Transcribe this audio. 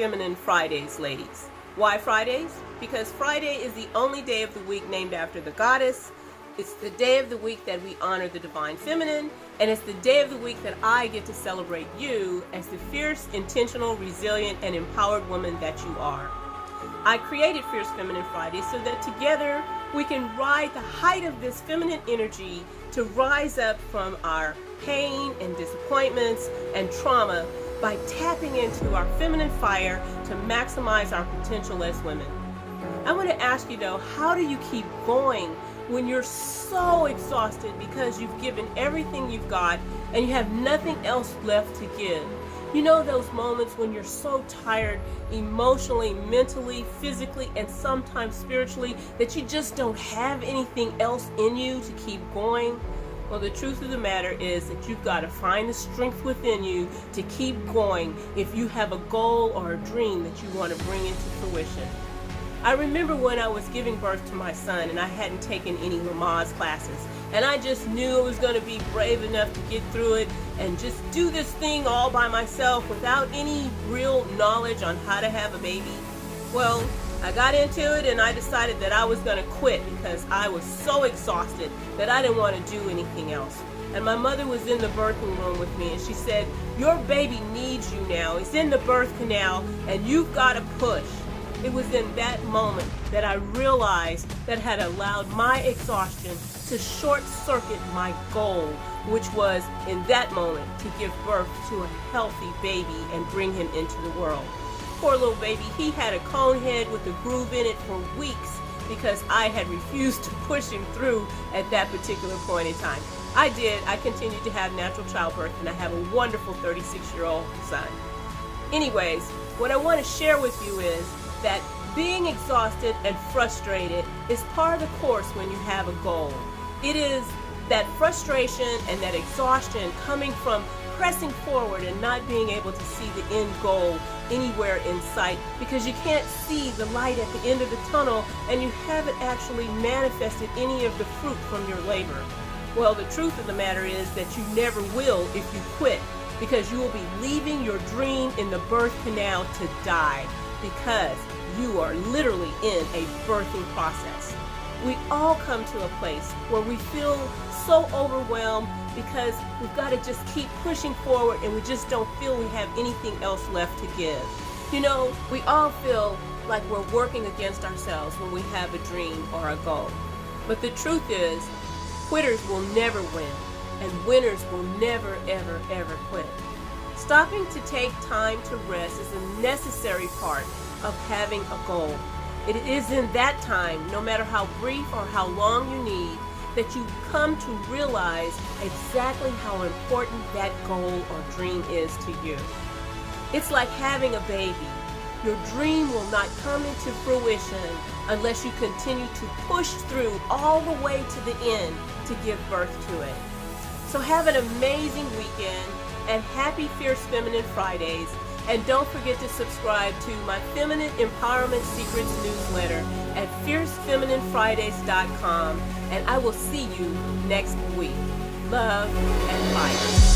Feminine Fridays, ladies. Why Fridays? Because Friday is the only day of the week named after the goddess. It's the day of the week that we honor the divine feminine, and it's the day of the week that I get to celebrate you as the fierce, intentional, resilient, and empowered woman that you are. I created Fierce Feminine Fridays so that together we can ride the height of this feminine energy to rise up from our pain and disappointments and trauma by tapping into our feminine fire to maximize our potential as women. I want to ask you though, how do you keep going when you're so exhausted because you've given everything you've got and you have nothing else left to give? You know those moments when you're so tired emotionally, mentally, physically, and sometimes spiritually that you just don't have anything else in you to keep going? Well, the truth of the matter is that you've got to find the strength within you to keep going if you have a goal or a dream that you want to bring into fruition. I remember when I was giving birth to my son and I hadn't taken any Lamaze classes, and I just knew I was going to be brave enough to get through it and just do this thing all by myself without any real knowledge on how to have a baby. Well, I got into it and I decided that I was going to quit because I was so exhausted that I didn't want to do anything else. And my mother was in the birthing room with me and she said, "Your baby needs you now. It's in the birth canal and you've got to push." It was in that moment that I realized that I had allowed my exhaustion to short circuit my goal, which was in that moment to give birth to a healthy baby and bring him into the world. Poor little baby, he had a cone head with a groove in it for weeks because I had refused to push him through at that particular point in time. I did. I continued to have natural childbirth and I have a wonderful 36-year-old son. Anyways, what I want to share with you is that being exhausted and frustrated is part of the course when you have a goal. It is that frustration and that exhaustion coming from pressing forward and not being able to see the end goal anywhere in sight because you can't see the light at the end of the tunnel and you haven't actually manifested any of the fruit from your labor. Well, the truth of the matter is that you never will if you quit, because you will be leaving your dream in the birth canal to die, because you are literally in a birthing process. We all come to a place where we feel so overwhelmed because we've got to just keep pushing forward and we just don't feel we have anything else left to give. You know, we all feel like we're working against ourselves when we have a dream or a goal. But the truth is, quitters will never win, and winners will never, ever, ever quit. Stopping to take time to rest is a necessary part of having a goal. It is in that time, no matter how brief or how long you need, that you come to realize exactly how important that goal or dream is to you. It's like having a baby. Your dream will not come into fruition unless you continue to push through all the way to the end to give birth to it. So have an amazing weekend and happy Fierce Feminine Fridays. And don't forget to subscribe to my Feminine Empowerment Secrets newsletter at fiercefemininefridays.com, and I will see you next week. Love and light.